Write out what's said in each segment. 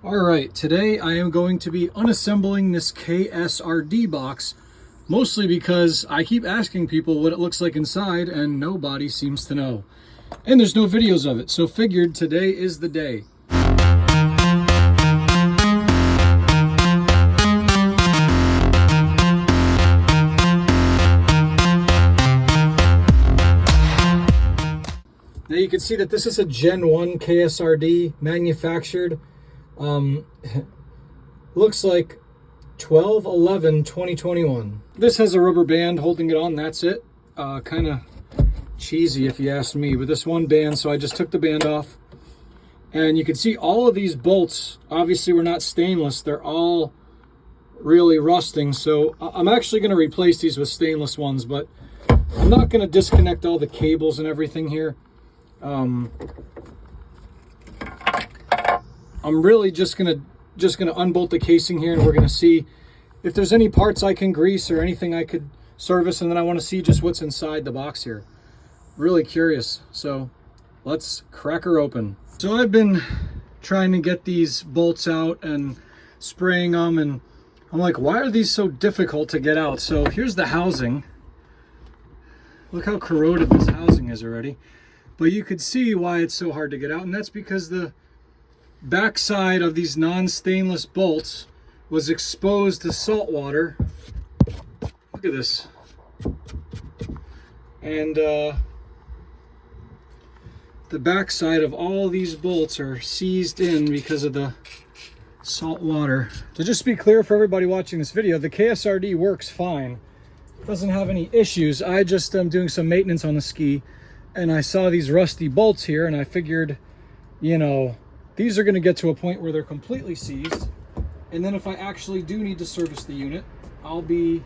Alright, today I am going to be unassembling this KSRD box, mostly because I keep asking people what it looks like inside and nobody seems to know. And there's no videos of it, so figured today is the day. Now you can see that this is a Gen 1 KSRD manufactured. Looks like 12/11/2021. This has a rubber band holding it on, that's it. Kind of cheesy if you ask me, but this one band, so I just took the band off. And you can see all of these bolts, obviously were not stainless, they're all really rusting, so I'm actually going to replace these with stainless ones, but I'm not going to disconnect all the cables and everything here. I'm really just gonna unbolt the casing here, and we're gonna see if there's any parts I can grease or anything I could service, and then I want to see just what's inside the box here. Really curious, so let's crack her open. So I've been trying to get these bolts out and spraying them, and I'm like, why are these so difficult to get out? So here's the housing. Look how corroded this housing is already. But you could see why it's so hard to get out, and that's because the backside of these non-stainless bolts was exposed to salt water. Look at this. And the backside of all these bolts are seized in because of the salt water. So just to be clear for everybody watching this video, the KSRD works fine. It doesn't have any issues. I just am doing some maintenance on the ski, and I saw these rusty bolts here, and I figured, you know, these are going to get to a point where they're completely seized, and then if I actually do need to service the unit, I'll be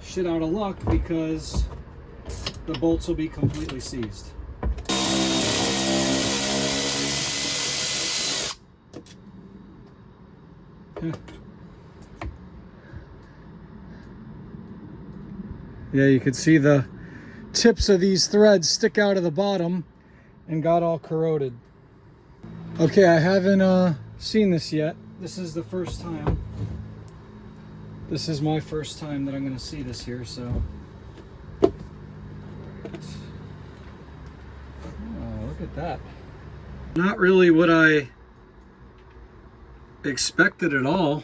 shit out of luck because the bolts will be completely seized. Yeah, you can see the tips of these threads stick out of the bottom and got all corroded. Okay, I haven't seen this yet. This is the first time. This is my first time that I'm going to see this here, so. Oh, look at that. Not really what I expected at all.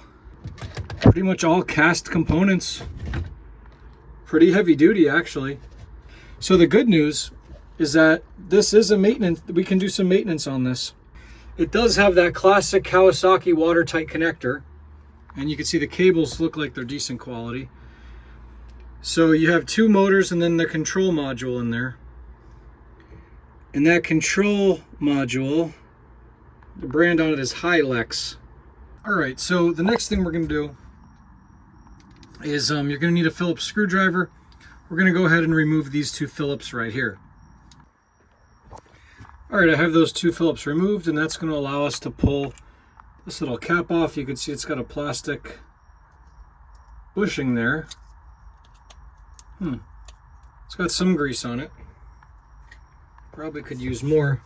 Pretty much all cast components. Pretty heavy duty, actually. So the good news is that this is a maintenance, we can do some maintenance on this. It does have that classic Kawasaki watertight connector, and you can see the cables look like they're decent quality. So you have two motors and then the control module in there. And that control module, the brand on it is Hilux. Alright, so the next thing we're going to do is you're going to need a Phillips screwdriver. We're going to go ahead and remove these two Phillips right here. Alright, I have those two Phillips removed, and that's going to allow us to pull this little cap off. You can see it's got a plastic bushing there. It's got some grease on it. Probably could use more.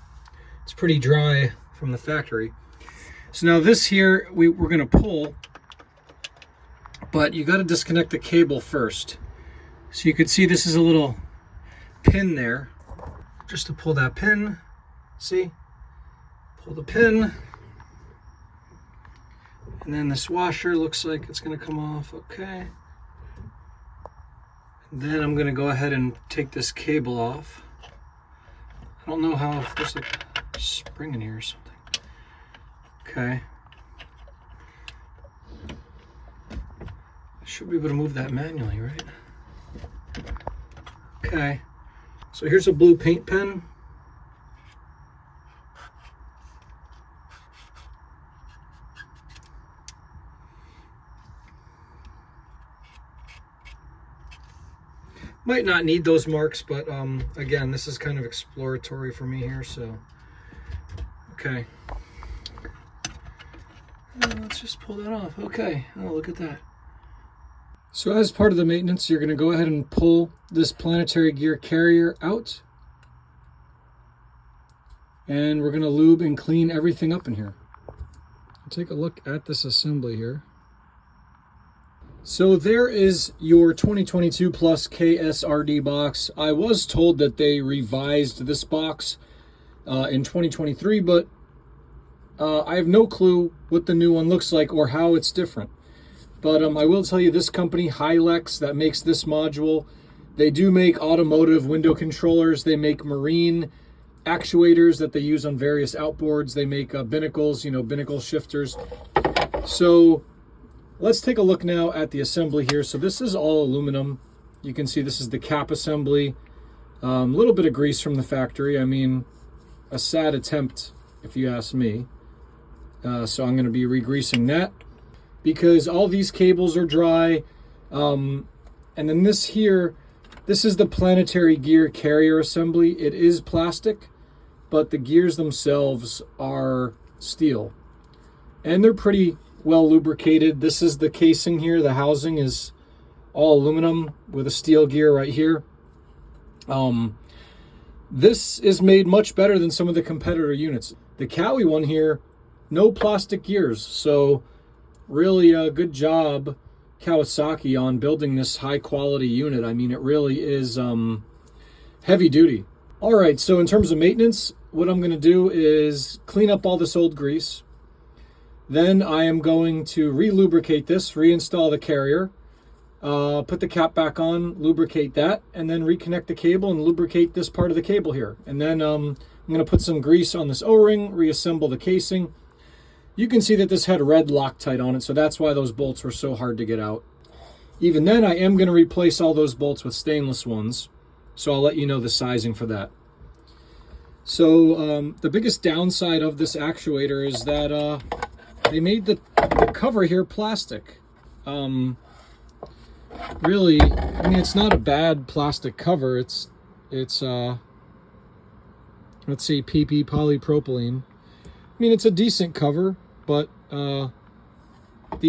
It's pretty dry from the factory. So now this here, we're going to pull, but you got to disconnect the cable first. So you can see this is a little pin there. Just to pull that pin, see? Pull the pin. And then this washer looks like it's going to come off, okay. And then I'm going to go ahead and take this cable off. I don't know how, if there's a spring in here or something. Okay. I should be able to move that manually, right? Okay. So here's a blue paint pen. Might not need those marks, but again, this is kind of exploratory for me here, so okay. Let's just pull that off. Okay. Oh, look at that. So as part of the maintenance, you're going to go ahead and pull this planetary gear carrier out. And we're going to lube and clean everything up in here. take a look at this assembly here. So there is your 2022 Plus KSRD box. I was told that they revised this box in 2023, but I have no clue what the new one looks like or how it's different. But I will tell you, this company, Hilux, that makes this module, they do make automotive window controllers. They make marine actuators that they use on various outboards. They make binnacles, binnacle shifters. So let's take a look now at the assembly here. So this is all aluminum. You can see this is the cap assembly. A little bit of grease from the factory. I mean, a sad attempt, if you ask me. So I'm going to be re-greasing that because all these cables are dry. And then this here, this is the planetary gear carrier assembly. It is plastic, but the gears themselves are steel. And they're pretty well lubricated. This is the casing here. The housing is all aluminum with a steel gear right here. This is made much better than some of the competitor units. The Kawi one here, no plastic gears. So really a good job, Kawasaki, on building this high quality unit. I mean, it really is heavy duty. All right, so in terms of maintenance, what I'm going to do is clean up all this old grease. Then I am going to re-lubricate this, reinstall the carrier, put the cap back on, lubricate that, and then reconnect the cable and lubricate this part of the cable here. And then I'm going to put some grease on this O-ring, reassemble the casing. You can see that this had red Loctite on it, so that's why those bolts were so hard to get out. Even then, I am going to replace all those bolts with stainless ones, so I'll let you know the sizing for that. So the biggest downside of this actuator is that they made the cover here plastic. Really, I mean, it's not a bad plastic cover. It's let's say PP polypropylene. I mean, it's a decent cover, but the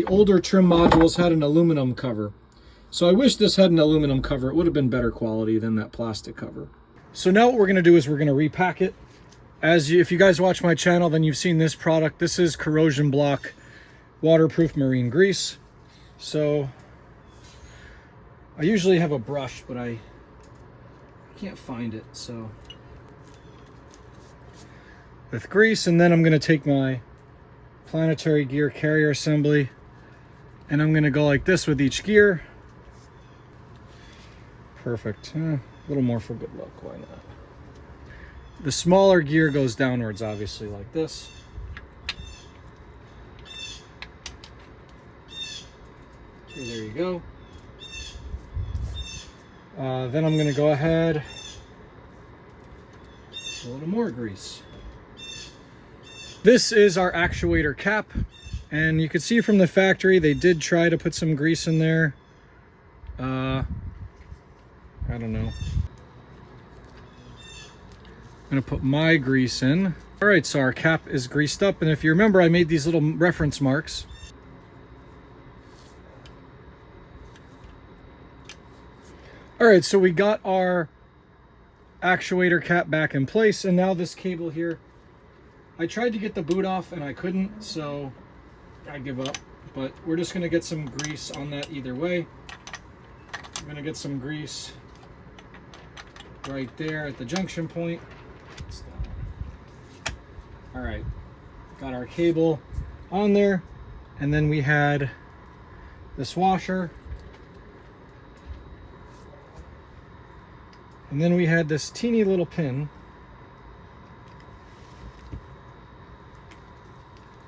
older trim modules had an aluminum cover. So I wish this had an aluminum cover. It would have been better quality than that plastic cover. So now what we're going to do is we're going to repack it. If you guys watch my channel, then you've seen this product. This is corrosion block waterproof marine grease. So I usually have a brush, but I can't find it. So with grease, and then I'm going to take my planetary gear carrier assembly and I'm going to go like this with each gear. Perfect. A little more for good luck, why not? The smaller gear goes downwards, obviously, like this. Okay, there you go. Then I'm going to go ahead, a little more grease. This is our actuator cap, and you can see from the factory they did try to put some grease in there. I don't know. I'm going to put my grease in. All right, so our cap is greased up, and if you remember, I made these little reference marks. All right, so we got our actuator cap back in place, and now this cable here, I tried to get the boot off and I couldn't, so I give up. But we're just gonna get some grease on that either way. I'm gonna get some grease right there at the junction point. All right, got our cable on there, and then we had this washer, and then we had this teeny little pin.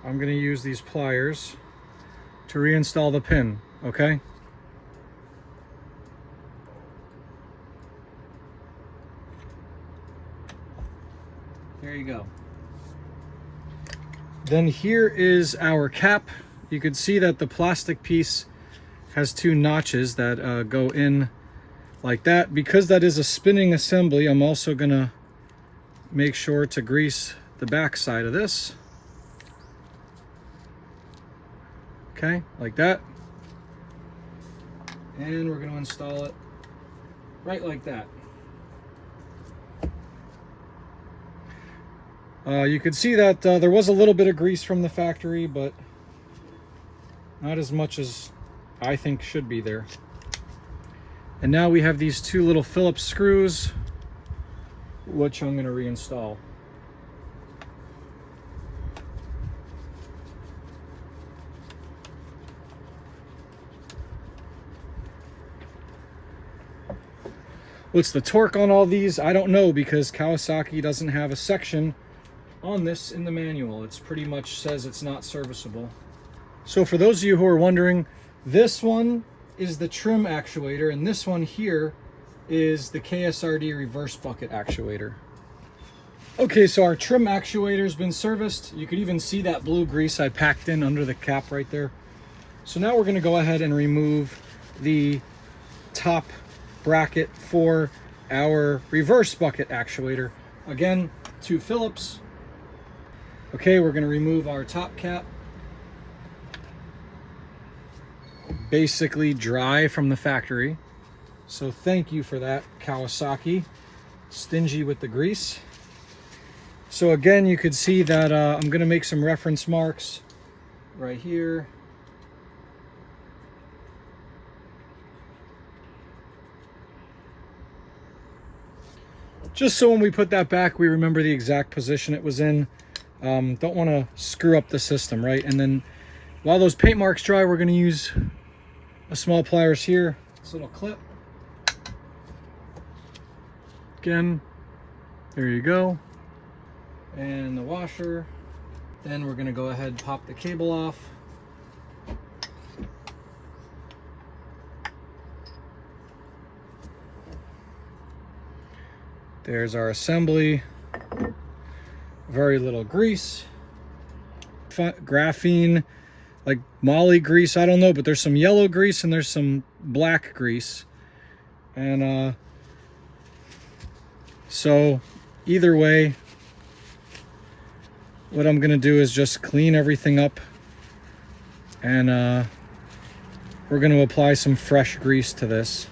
I'm going to use these pliers to reinstall the pin, okay? There you go. Then here is our cap. You can see that the plastic piece has two notches that go in like that. Because that is a spinning assembly, I'm also going to make sure to grease the back side of this. Okay, like that. And we're going to install it right like that. You could see that there was a little bit of grease from the factory, but not as much as I think should be there. And now we have these two little Phillips screws, which I'm going to reinstall. What's the torque on all these? I don't know, because Kawasaki doesn't have a section on this in the manual. It's pretty much says it's not serviceable. So for those of you who are wondering, this one is the trim actuator, and this one here is the KSRD reverse bucket actuator. Okay, so our trim actuator has been serviced. You could even see that blue grease I packed in under the cap right there. So now we're going to go ahead and remove the top bracket for our reverse bucket actuator. Again, 2 Phillips. Okay, we're going to remove our top cap. Basically dry from the factory. So thank you for that, Kawasaki. Stingy with the grease. So again, you could see that I'm going to make some reference marks right here. Just so when we put that back, we remember the exact position it was in. Don't want to screw up the system, right? And then while those paint marks dry, we're going to use a small pliers here. This little clip. Again, there you go. And the washer. Then we're going to go ahead and pop the cable off. There's our assembly. Very little grease. Graphene, like moly grease, I don't know, but there's some yellow grease and there's some black grease. And so either way, what I'm gonna do is just clean everything up, and we're gonna apply some fresh grease to this.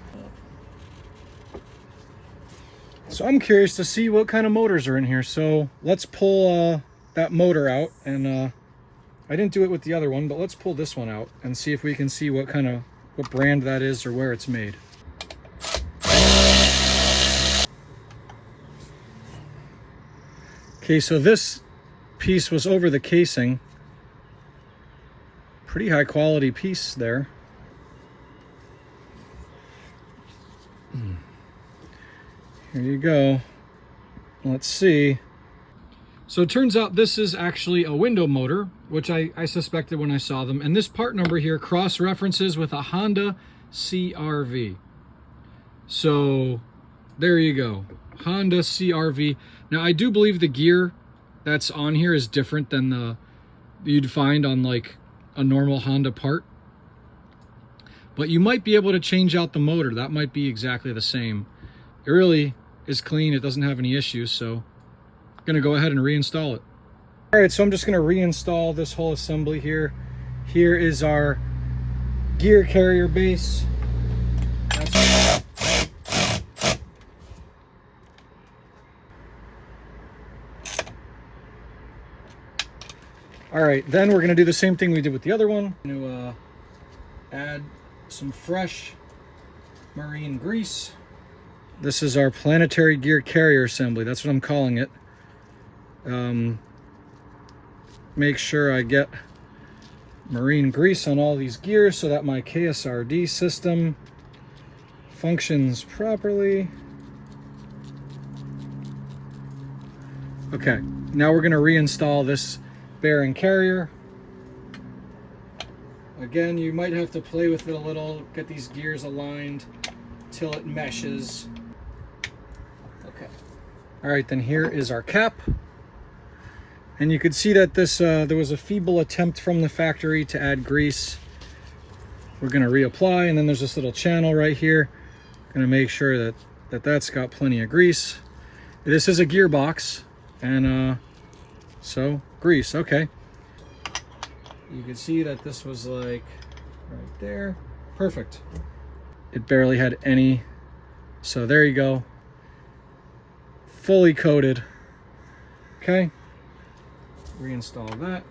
So I'm curious to see what kind of motors are in here. So let's pull that motor out, and I didn't do it with the other one, but let's pull this one out and see if we can see what brand that is or where it's made. Okay, so this piece was over the casing. Pretty high quality piece there. Here you go. Let's see. So it turns out this is actually a window motor, which I suspected when I saw them. And this part number here cross-references with a Honda CRV. So there you go. Honda CRV. Now I do believe the gear that's on here is different than the you'd find on like a normal Honda part. But you might be able to change out the motor. That might be exactly the same. It really is clean. It doesn't have any issues, so I'm gonna go ahead and reinstall it. All right, so I'm just gonna reinstall this whole assembly here. Here is our gear carrier base. All right, then we're gonna do the same thing we did with the other one. I'm gonna add some fresh marine grease. This is our planetary gear carrier assembly. That's what I'm calling it. Make sure I get marine grease on all these gears so that my KSRD system functions properly. Okay, now we're going to reinstall this bearing carrier. Again, you might have to play with it a little, get these gears aligned till it meshes. Okay. All right, then here is our cap. And you could see that this there was a feeble attempt from the factory to add grease. We're going to reapply, and then there's this little channel right here. Going to make sure that's got plenty of grease. This is a gearbox, and so grease. Okay. You can see that this was like right there. Perfect. It barely had any. So there you go. Fully coated. Okay. reinstall that.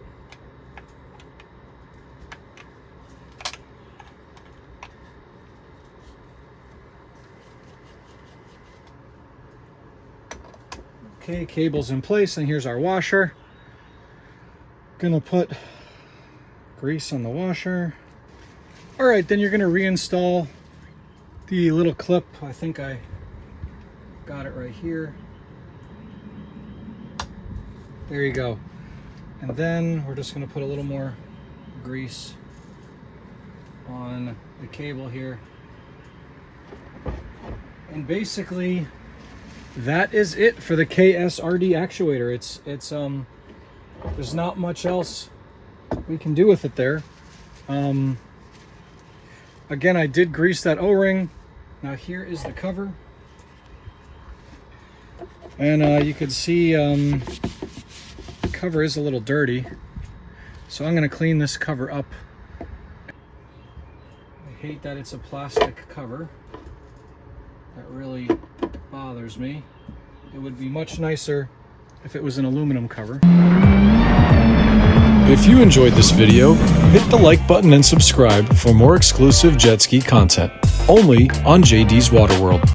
Okay, cable's in place, and here's our washer. Gonna put grease on the washer. All right, then you're gonna reinstall the little clip. I think I got it right here. There you go. And then we're just gonna put a little more grease on the cable here. And basically, that is it for the KSRD actuator. It's there's not much else we can do with it there. Again, I did grease that O-ring. Now here is the cover, and you can see the cover is a little dirty, so I'm going to clean this cover up. I hate that it's a plastic cover. That really bothers me. It would be much nicer if it was an aluminum cover. If you enjoyed this video, hit the like button and subscribe for more exclusive jet ski content, only on JD's Water World.